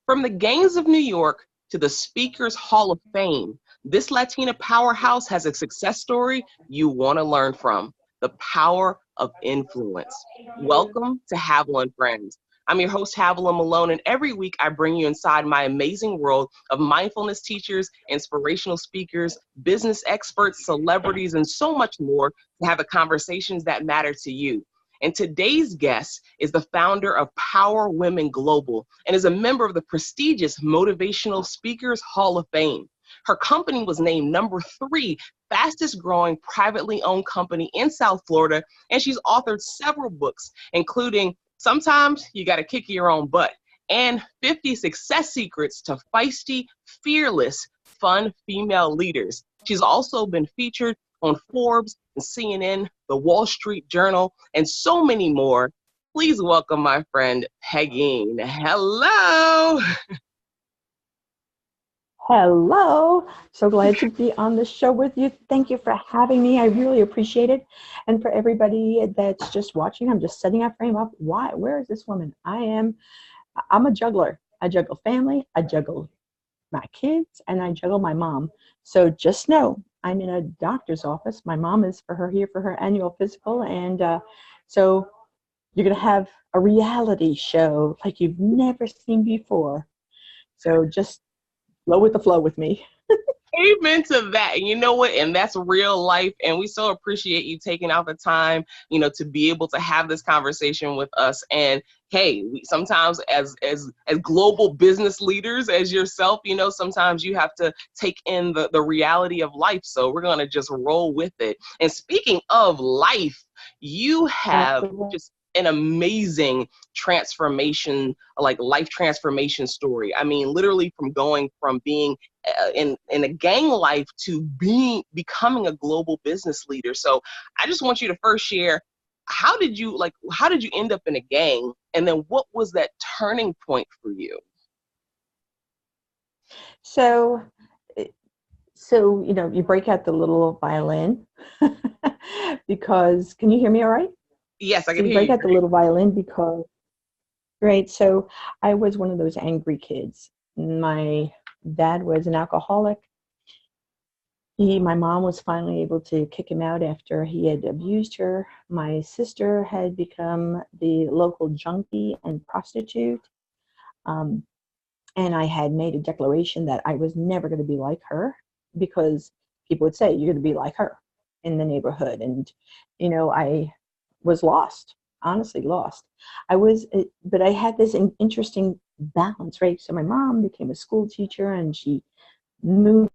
From the gangs of New York to the Speakers Hall of Fame, this Latina Powerhouse has a success story you want to learn from: the power of influence. Welcome to HAVILAH Friends. I'm your host, HAVILAH Malone, and every week I bring you inside my amazing world of mindfulness teachers, inspirational speakers, business experts, celebrities, and so much more to have the conversations that matter to you. And today's guest is the founder of Power Women Global and is a member of the prestigious Motivational Speakers Hall of Fame. Her company was named #3 fastest growing privately owned company in South Florida, and she's authored several books, including Sometimes You Gotta Kick Your Own Butt and 50 Success Secrets to Feisty, Fearless, Fun Female Leaders. She's also been featured on Forbes and CNN, the Wall Street Journal, and so many more. Please welcome my friend, Pegine. Hello. Hello. So glad to be on the show with you. Thank you for having me. I really appreciate it. And for everybody that's just watching, I'm just setting our frame up. Why? Where is this woman? I'm a juggler. I juggle family, I juggle my kids, and I juggle my mom. So just know I'm in a doctor's office. My mom is here for her annual physical. And so you're going to have a reality show like you've never seen before. So just flow with the flow with me. Amen to that. And you know what? And that's real life. And we so appreciate you taking out the time, to be able to have this conversation with us. And hey, sometimes as global business leaders, as yourself, sometimes you have to take in the reality of life. So we're going to just roll with it. And speaking of life, you have just an amazing transformation, like life transformation story. I mean, literally from going from being in a gang life to becoming a global business leader. So I just want you to first share, how did you end up in a gang? And then what was that turning point for you? So you break out the little violin because, can you hear me all right? Yes, I can hear you. Break out the little violin because, right, so I was one of those angry kids. My dad was an alcoholic. My mom was finally able to kick him out after he had abused her. My sister had become the local junkie and prostitute. And I had made a declaration that I was never going to be like her, because people would say, you're going to be like her in the neighborhood. And, I was lost, honestly lost. But I had this in-interesting balance, right? So my mom became a school teacher and she moved,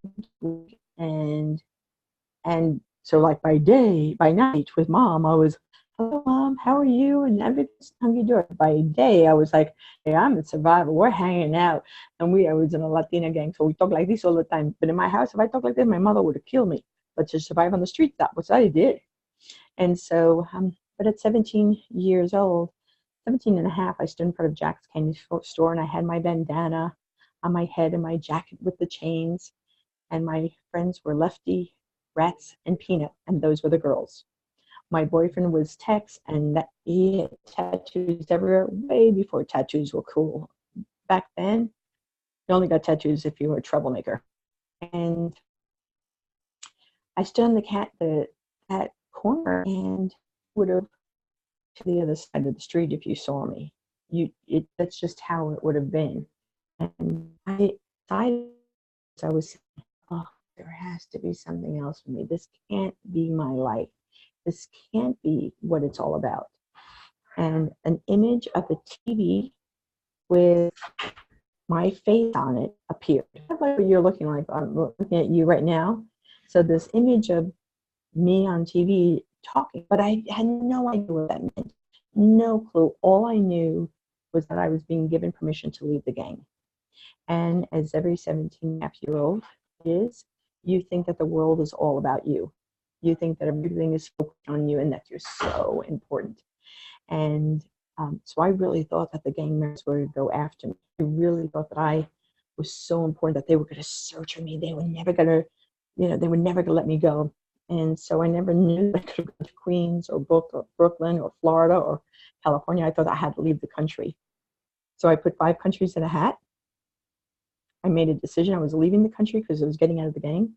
and so like by night with mom, I was, hello mom, how are you? And every time you do it, by day, I was like, hey, I'm a survivor. We're hanging out. And I was in a Latina gang, so we talk like this all the time. But in my house, if I talk like this, my mother would have killed me. But to survive on the street, that was what I did. And so, but at 17 years old, 17 and a half, I stood in front of Jack's Candy Store, and I had my bandana on my head and my jacket with the chains. And my friends were Lefty, Rats, and Peanut, and those were the girls. My boyfriend was Tex, and he had tattoos everywhere, way before tattoos were cool. Back then, you only got tattoos if you were a troublemaker. And I stood on that corner and would have to the other side of the street if you saw me. That's just how it would have been. And I was saying, oh, there has to be something else for me. This can't be my life. This can't be what it's all about. And an image of a TV with my face on it appeared. Like what you're looking like. I'm looking at you right now. So this image of me on TV talking, but I had no idea what that meant. No clue. All I knew was that I was being given permission to leave the gang. And as every 17-and-a-half-year-old is, you think that the world is all about you. You think that everything is focused on you and that you're so important. And so I really thought that the gang members were going to go after me. I really thought that I was so important that they were going to search for me. They were never going to, they were never going to let me go. And so I never knew I could go to Queens or Brooklyn or Florida or California. I thought I had to leave the country. So I put 5 countries in a hat, I made a decision. I was leaving the country because I was getting out of the game.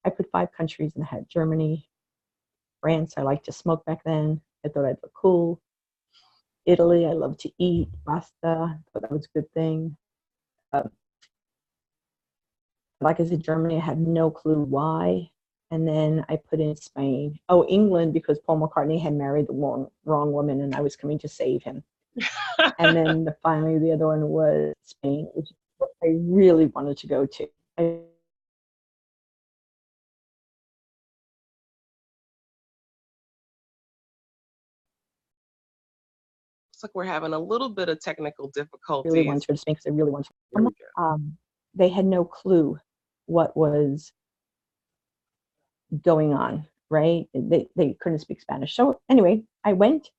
I put 5 countries in the hat. Germany, France, I liked to smoke back then. I thought I'd look cool. Italy, I love to eat pasta. I thought that was a good thing. Like I said, Germany, I had no clue why. And then I put in Spain. Oh, England, because Paul McCartney had married the wrong woman and I was coming to save him. And then finally the other one was Spain, which is what I really wanted to go to. It's like we're having a little bit of technical difficulties. Really wanted to go to Spain because I really wanted to. They had no clue what was going on, right? They couldn't speak Spanish. So anyway, I went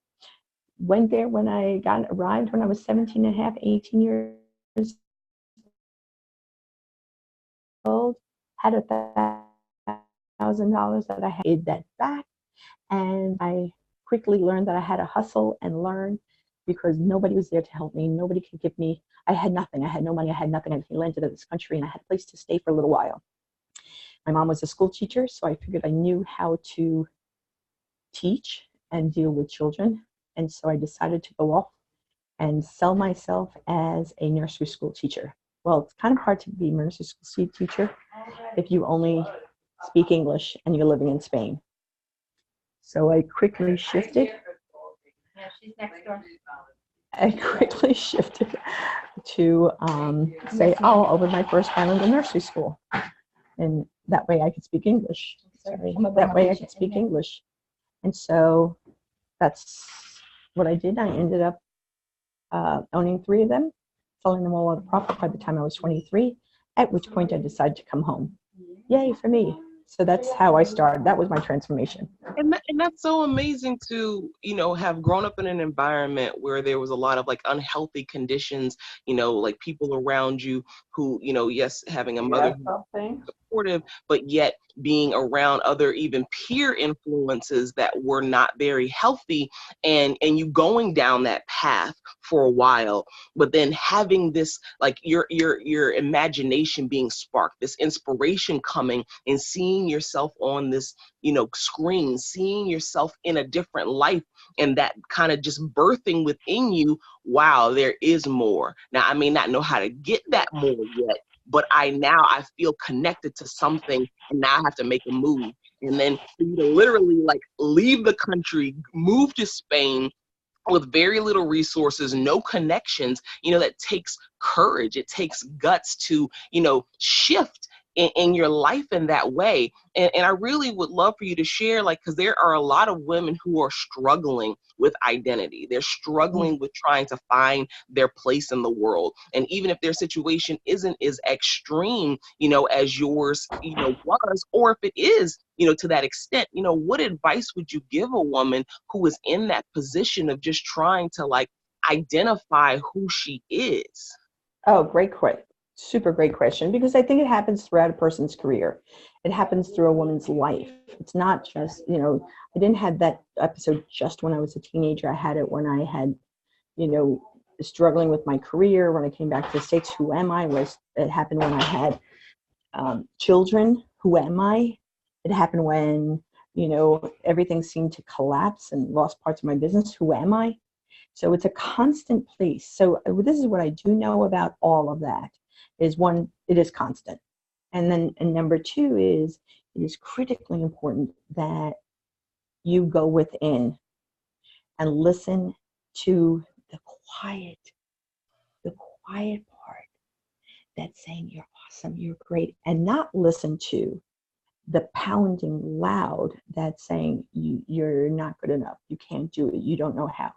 there when I arrived when I was 17 and a half, 18 years old, had $1,000 that I paid that back. And I quickly learned that I had to hustle and learn because nobody was there to help me. Nobody could give me, I had nothing. I had no money. I had nothing. I landed in this country and I had a place to stay for a little while. My mom was a school teacher, so I figured I knew how to teach and deal with children. And so I decided to go off and sell myself as a nursery school teacher. Well, it's kind of hard to be a nursery school teacher if you only speak English and you're living in Spain. So I quickly shifted. I quickly shifted to say, oh, I'll open my first bilingual nursery school. And that way I could speak English. That way I could speak English. And so that's what I did. I ended up owning 3 of them, selling them all at a profit by the time I was 23, at which point I decided to come home. Yay for me. So that's how I started. That was my transformation. And that's so amazing to, have grown up in an environment where there was a lot of like unhealthy conditions, like people around you who, yes, having a mother who's supportive, but yet being around other even peer influences that were not very healthy, and you going down that path for a while, but then having this, like your imagination being sparked, this inspiration coming and seeing yourself on this, screen, seeing yourself in a different life, and that kind of just birthing within you, wow, there is more. Now, I may not know how to get that more yet, but I feel connected to something, and now I have to make a move. And then for you to literally like leave the country, move to Spain with very little resources, no connections, that takes courage. It takes guts to, shift in your life in that way. And I really would love for you to share, like, because there are a lot of women who are struggling with identity. They're struggling with trying to find their place in the world. And even if their situation isn't as extreme, as yours, was, or if it is, to that extent, what advice would you give a woman who is in that position of just trying to like identify who she is? Oh, great question. Super great question, because I think it happens throughout a person's career. It happens through a woman's life. It's not just, I didn't have that episode just when I was a teenager. I had it when I had, struggling with my career. When I came back to the States, who am I? It happened when I had children. Who am I? It happened when, everything seemed to collapse and lost parts of my business. Who am I? So it's a constant place. So this is what I do know about all of that is, one, it is constant. And number 2 is, it is critically important that you go within and listen to the quiet part that's saying you're awesome, you're great, and not listen to the pounding loud that's saying you're not good enough, you can't do it, you don't know how.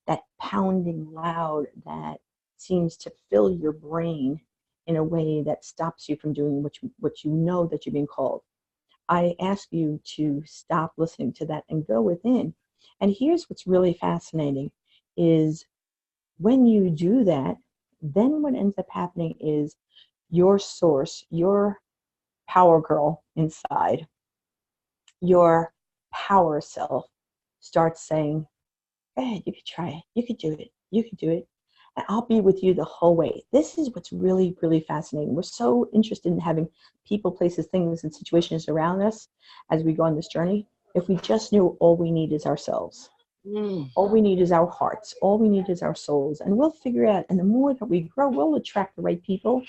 That pounding loud that seems to fill your brain in a way that stops you from doing what you know that you're being called. I ask you to stop listening to that and go within. And here's what's really fascinating is, when you do that, then what ends up happening is your source, your power girl inside, your power self starts saying, go ahead, you could try it, you could do it, you could do it. and I'll be with you the whole way. This is what's really, really fascinating. We're so interested in having people, places, things, and situations around us as we go on this journey. If we just knew all we need is ourselves. All we need is our hearts. All we need is our souls. And we'll figure out, and the more that we grow, we'll attract the right people.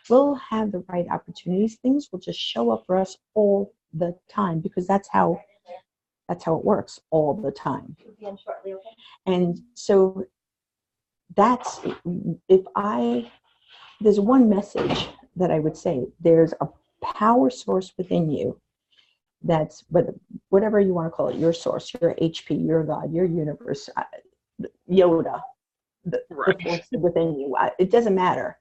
We'll have the right opportunities. Things will just show up for us all the time, because that's how it works, all the time. And so that's, there's one message that I would say. There's a power source within you that's, whatever you want to call it, your source, your HP, your God, your universe, Yoda, the force within you. It doesn't matter.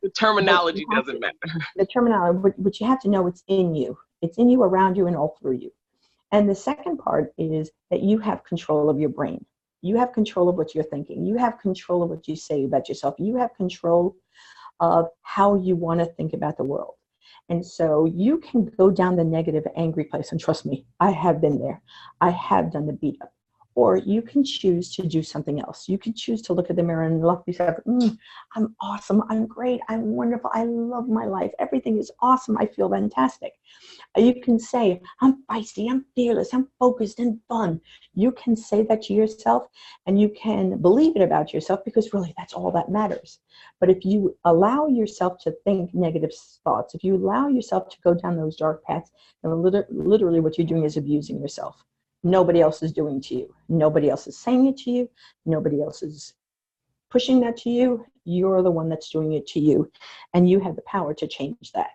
The terminology doesn't matter. The terminology, but you have to know it's in you. It's in you, around you, and all through you. And the second part is that you have control of your brain. You have control of what you're thinking. You have control of what you say about yourself. You have control of how you want to think about the world. And so you can go down the negative, angry place. And trust me, I have been there. I have done the beat up. Or you can choose to do something else. You can choose to look at the mirror and love yourself. I'm awesome. I'm great. I'm wonderful. I love my life. Everything is awesome. I feel fantastic. You can say, I'm feisty, I'm fearless, I'm focused and fun. You can say that to yourself, and you can believe it about yourself, because really that's all that matters. But if you allow yourself to think negative thoughts, if you allow yourself to go down those dark paths, then literally what you're doing is abusing yourself. Nobody else is doing to you. Nobody else is saying it to you. Nobody else is pushing that to you. You're the one that's doing it to you, and you have the power to change that.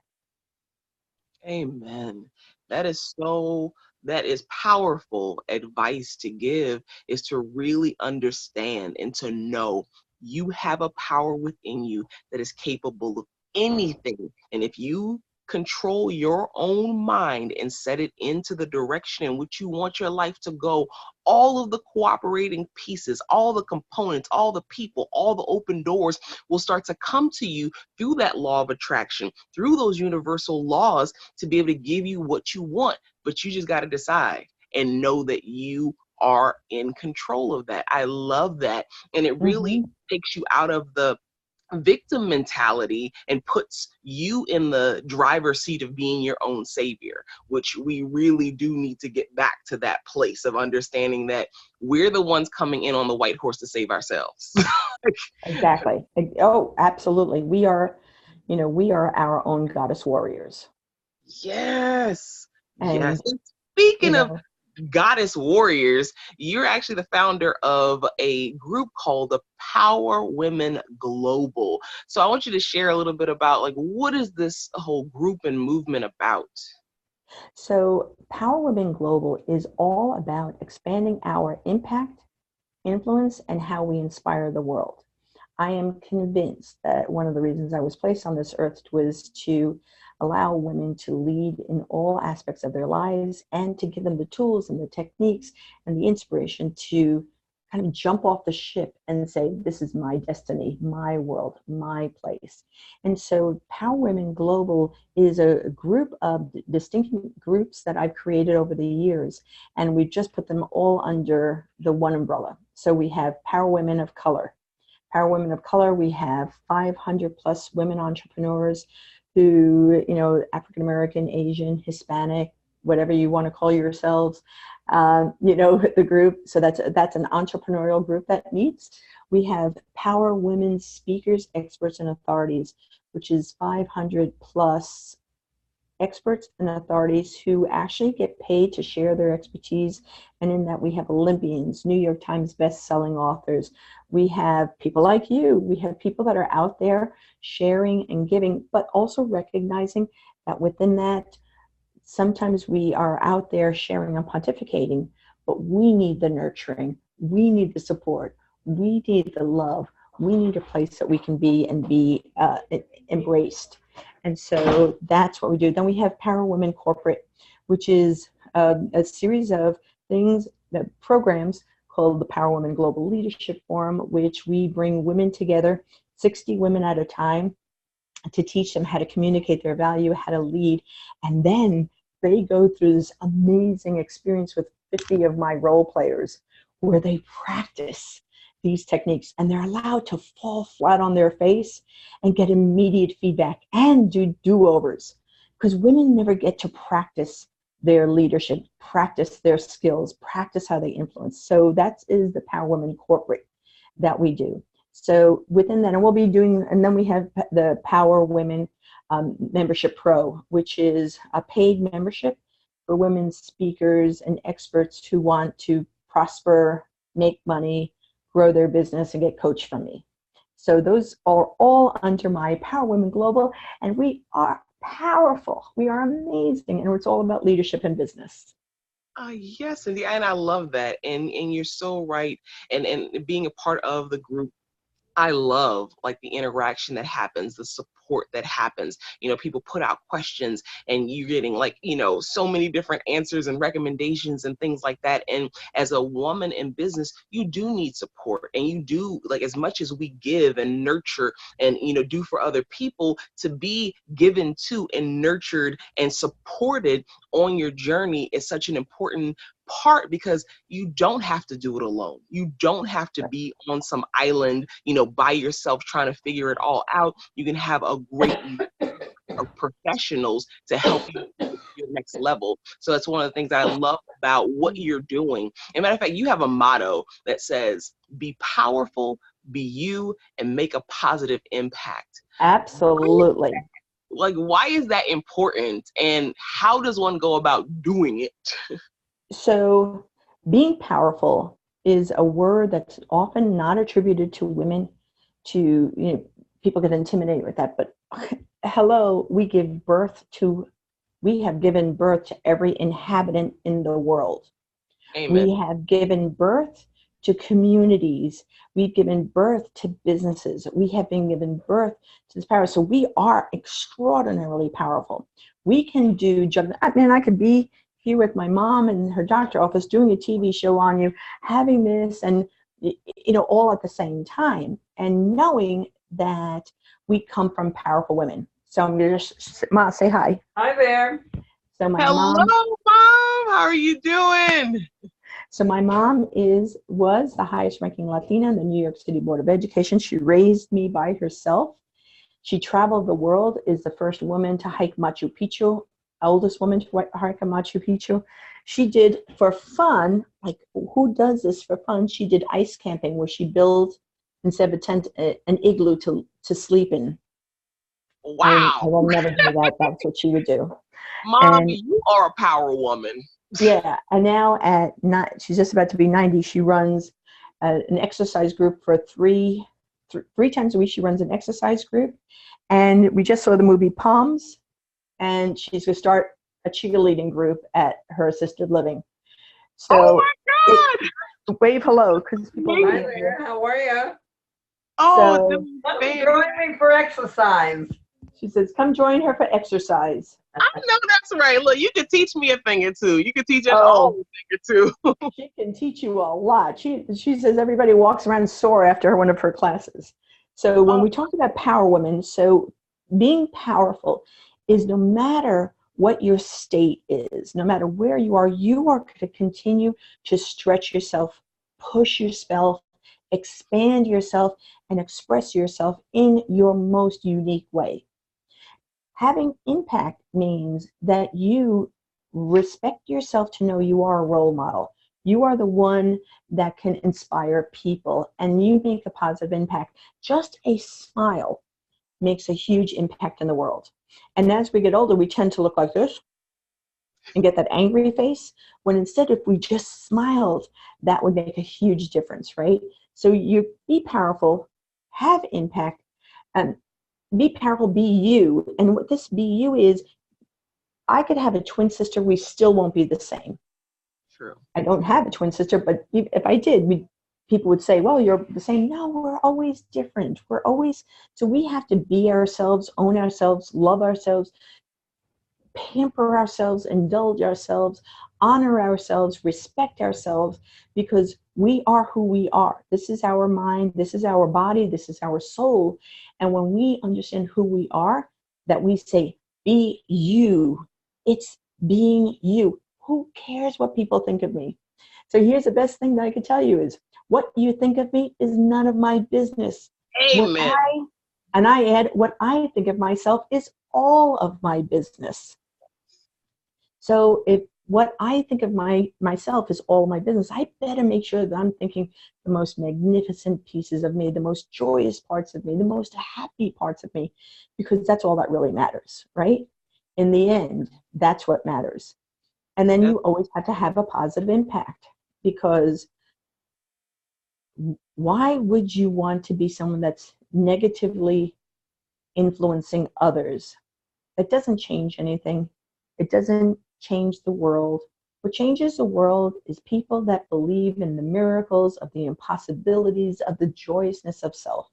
Amen. That is powerful advice to give, is to really understand and to know you have a power within you that is capable of anything. And if you control your own mind and set it into the direction in which you want your life to go, all of the cooperating pieces, all the components, all the people, all the open doors will start to come to you through that law of attraction, through those universal laws, to be able to give you what you want. But you just got to decide and know that you are in control of that. I love that. And it really takes you out of the victim mentality and puts you in the driver's seat of being your own savior, which we really do need to get back to that place of understanding that we're the ones coming in on the white horse to save ourselves. Exactly. Oh, absolutely. We are our own goddess warriors. Yes. And, yes. And speaking of goddess warriors, you're actually the founder of a group called the Power Women Global. So I want you to share a little bit about, what is this whole group and movement about? So Power Women Global is all about expanding our impact, influence, and how we inspire the world. I am convinced that one of the reasons I was placed on this earth was to allow women to lead in all aspects of their lives, and to give them the tools and the techniques and the inspiration to kind of jump off the ship and say, this is my destiny, my world, my place. And so Power Women Global is a group of distinct groups that I've created over the years, and we've just put them all under the one umbrella. So we have Power Women of Color. Power Women of Color, we have 500 plus women entrepreneurs who, African American, Asian, Hispanic, whatever you want to call yourselves, the group. So that's an entrepreneurial group that meets. We have Power Women Speakers, Experts, and Authorities, which is 500 plus experts and authorities who actually get paid to share their expertise. And in that, we have Olympians, New York Times best-selling authors. We have people like you. We have people that are out there sharing and giving, but also recognizing that within that, sometimes we are out there sharing and pontificating, but we need the nurturing. We need the support. We need the love. We need a place that we can be and be embraced. And so that's what we do. Then we have Power Women Corporate, which is a series of things, programs called the Power Women Global Leadership Forum, which we bring women together, 60 women at a time, to teach them how to communicate their value, how to lead. And then they go through this amazing experience with 50 of my role players, where they practice these techniques, and they're allowed to fall flat on their face and get immediate feedback and do do-overs, because women never get to practice their leadership, practice their skills, practice how they influence. So that is the Power Women Corporate that we do. So within that, and we'll be doing, and then we have the Power Women Membership Pro, which is a paid membership for women speakers and experts who want to prosper, make money, grow their business, and get coached from me. So those are all under my Power Women Global, and we are powerful. We are amazing, and it's all about leadership and business. Yes, and I love that, and you're so right, and being a part of the group, I love like the interaction that happens, the support that happens. People put out questions and you're getting like, so many different answers and recommendations and things like that. And as a woman in business, you do need support, and you do, like, as much as we give and nurture and, do for other people, to be given to and nurtured and supported on your journey is such an important part, because you don't have to do it alone. You don't have to be on some island, by yourself trying to figure it all out. You can have a great of professionals to help you to your next level. So that's one of the things I love about what you're doing. As a matter of fact, you have a motto that says, be powerful, be you, and make a positive impact. Absolutely. Why is that important, and how does one go about doing it? So being powerful is a word that's often not attributed to women. People get intimidated with that, but hello, we have given birth to every inhabitant in the world. Amen. We have given birth to communities. We've given birth to businesses. We have been given birth to this power. So we are extraordinarily powerful. We can do, I could be here with my mom in her doctor office doing a TV show on you, having this, and all at the same time, and knowing that we come from powerful women. So I'm going to Ma, say hi. Hi there. So my Hello, Mom. How are you doing? So my mom was the highest ranking Latina in the New York City Board of Education. She raised me by herself. She traveled the world, is the first woman to hike Machu Picchu, oldest woman to hike Machu Picchu. She did, for fun, like who does this for fun? She did ice camping, where she built, instead of a tent, an igloo to sleep in. Wow. I will never do that. That's what she would do. Mom, you are a power woman. Yeah, and now she's just about to be 90. She runs an exercise group for three times a week. She runs an exercise group, and we just saw the movie Palms, and she's going to start a cheerleading group at her assisted living. So, oh my God! Wave hello, because people. Hi there. How are you? Oh, so, come join me for exercise. She says, "Come join her for exercise." I know that's right. Look, you can teach me a thing or two. You can teach us all a thing or two. She can teach you a lot. She says everybody walks around sore after one of her classes. So when we talk about power women, so being powerful is no matter what your state is, no matter where you are going to continue to stretch yourself, push yourself, expand yourself, and express yourself in your most unique way. Having impact means that you respect yourself to know you are a role model. You are the one that can inspire people, and you make a positive impact. Just a smile makes a huge impact in the world. And as we get older, we tend to look like this and get that angry face, when instead, if we just smiled, that would make a huge difference, right? So you be powerful, have impact, and be powerful, be you. And what this be you is, I could have a twin sister, we still won't be the same. True. I don't have a twin sister, but if I did, people would say, well, you're the same. No, we're always different. So we have to be ourselves, own ourselves, love ourselves, pamper ourselves, indulge ourselves, honor ourselves, respect ourselves, because we are who we are. This is our mind, this is our body, this is our soul. And when we understand who we are, that we say, be you, it's being you. Who cares what people think of me? So here's the best thing that I could tell you is, What you think of me is none of my business. Amen. And I add, what I think of myself is all of my business. So if what I think of myself is all my business, I better make sure that I'm thinking the most magnificent pieces of me, the most joyous parts of me, the most happy parts of me, because that's all that really matters, right? In the end, that's what matters. And then you always have to have a positive impact, because why would you want to be someone that's negatively influencing others? That doesn't change anything. It doesn't change the world. What changes the world is people that believe in the miracles, of the impossibilities, of the joyousness of self.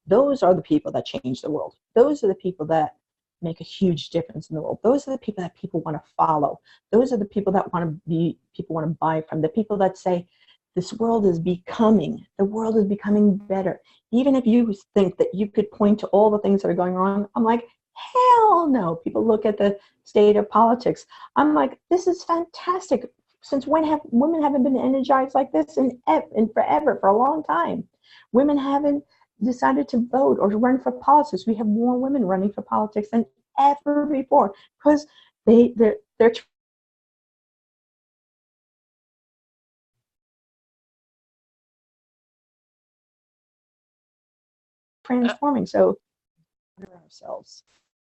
Those are the people that change the world. Those are the people that make a huge difference in the world. Those are the people that people want to follow. Those are the people that people want to buy from. The people that say, the world is becoming better. Even if you think that you could point to all the things that are going wrong, I'm like, hell no. People look at the state of politics. I'm like, this is fantastic. Since when have women haven't been energized like this in forever, for a long time? Women haven't decided to vote or to run for politics. We have more women running for politics than ever before, because they're transforming. So ourselves.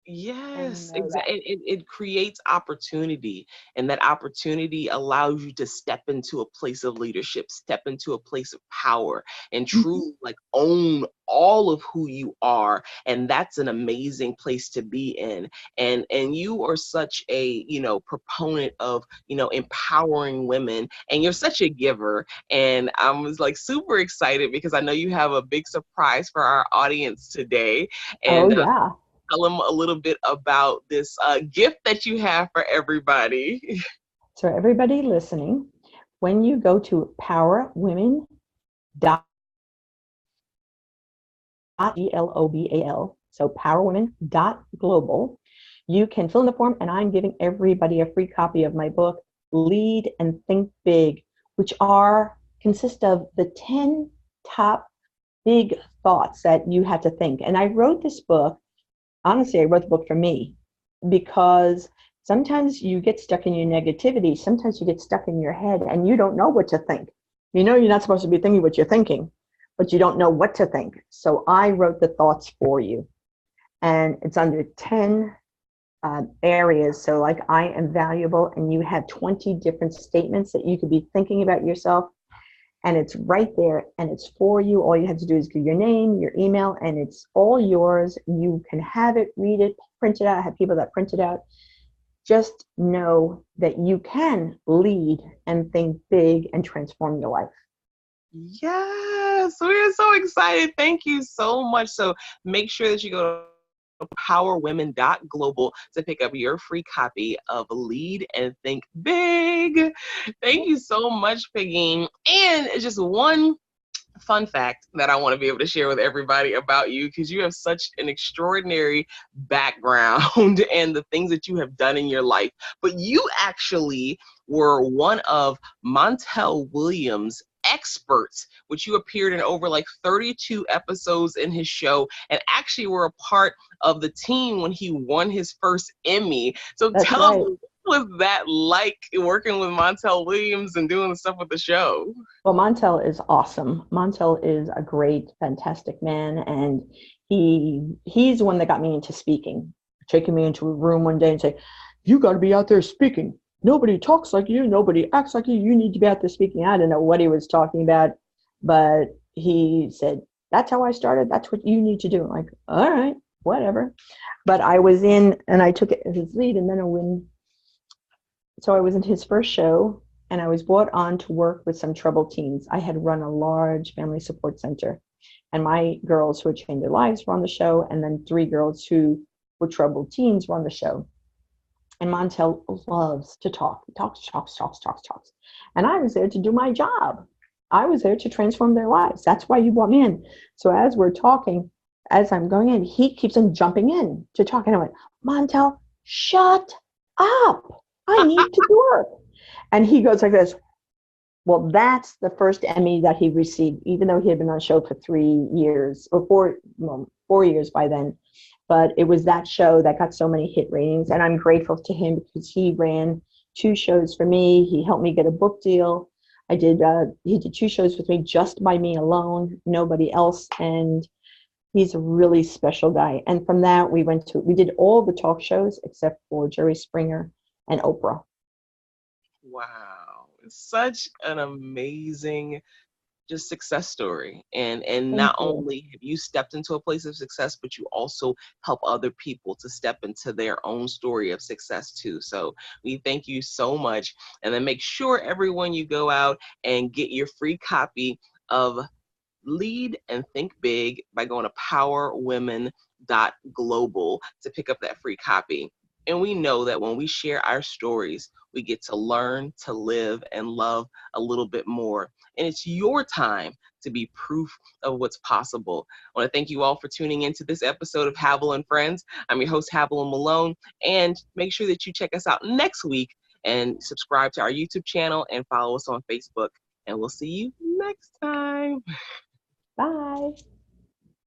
Yes, exactly. It creates opportunity, and that opportunity allows you to step into a place of leadership, step into a place of power, and truly like own all of who you are. And that's an amazing place to be in. And you are such a, proponent of, empowering women, and you're such a giver. And I was like super excited because I know you have a big surprise for our audience today. And yeah. Tell them a little bit about this gift that you have for everybody. So everybody listening, when you go to powerwomen.global, so powerwomen.global, you can fill in the form, and I'm giving everybody a free copy of my book, Lead and Think Big, which consist of the 10 top big thoughts that you have to think. And I wrote this book. Honestly, I wrote the book for me, because sometimes you get stuck in your negativity. Sometimes you get stuck in your head and you don't know what to think. You know you're not supposed to be thinking what you're thinking, but you don't know what to think. So I wrote the thoughts for you. And it's under 10 areas. So like, I am valuable, and you have 20 different statements that you could be thinking about yourself. And it's right there, and it's for you. All you have to do is give your name, your email, and it's all yours. You can have it, read it, print it out. I have people that print it out. Just know that you can lead and think big and transform your life. Yes, we're so excited. Thank you so much. So make sure that you go to powerwomen.global to pick up your free copy of Lead and Think Big. Thank you so much, Pegine. And just one fun fact that I want to be able to share with everybody about you, because you have such an extraordinary background and the things that you have done in your life. But you actually were one of Montel Williams' experts, which you appeared in over like 32 episodes in his show, and actually were a part of the team when he won his first Emmy. So tell us, what was that like, working with Montel Williams and doing the stuff with the show? Well, Montel is awesome. Montel is a great, fantastic man, and he's the one that got me into speaking, taking me into a room one day and say, you got to be out there speaking. Nobody talks like you. Nobody acts like you. You need to be out there speaking. I don't know what he was talking about, but he said, that's how I started. That's what you need to do. I'm like, all right, whatever. But I was in, and I took it as his lead, and then I was in his first show, and I was brought on to work with some troubled teens. I had run a large family support center, and my girls who had changed their lives were on the show, and then 3 girls who were troubled teens were on the show. And Montel loves to talk. He talks. And I was there to do my job. I was there to transform their lives. That's why you brought me in. So as we're talking, as I'm going in, he keeps on jumping in to talk. And I went, Montel, shut up. I need to work. And he goes like this, Well, that's the first Emmy that he received, even though he had been on the show for 3 years or 4 years by then. But it was that show that got so many hit ratings, and I'm grateful to him because he ran 2 shows for me. He helped me get a book deal. He did 2 shows with me just by me alone, nobody else, and he's a really special guy. And from that, we did all the talk shows except for Jerry Springer and Oprah. Wow. It's such an amazing just success story. And not Thank you. only have you stepped into a place of success, but you also help other people to step into their own story of success too. So we thank you so much. And then make sure everyone you go out and get your free copy of Lead and Think Big by going to powerwomen.global to pick up that free copy. And we know that when we share our stories, we get to learn, to live, and love a little bit more. And it's your time to be proof of what's possible. I want to thank you all for tuning into this episode of HAVILAH and Friends. I'm your host, HAVILAH Malone. And make sure that you check us out next week and subscribe to our YouTube channel and follow us on Facebook. And we'll see you next time. Bye.